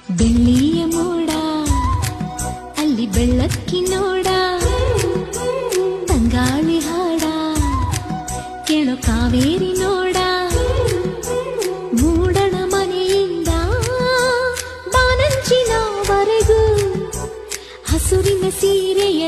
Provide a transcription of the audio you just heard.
ಬೆಳ್ಳಿಯ ಮೋಡ ಅಲ್ಲಿ ಬೆಳ್ಳಕ್ಕಿ ನೋಡ ತಂಗಾಳಿ ಹಾಡ ಕೇಳೋ ಕಾವೇರಿ ನೋಡ ಮೂಡಣ ಮನೆಯಿಂದ ಬಾನಂಚಿನವರೆಗೂ ಹಸುರಿನ ಸೀರೆಯ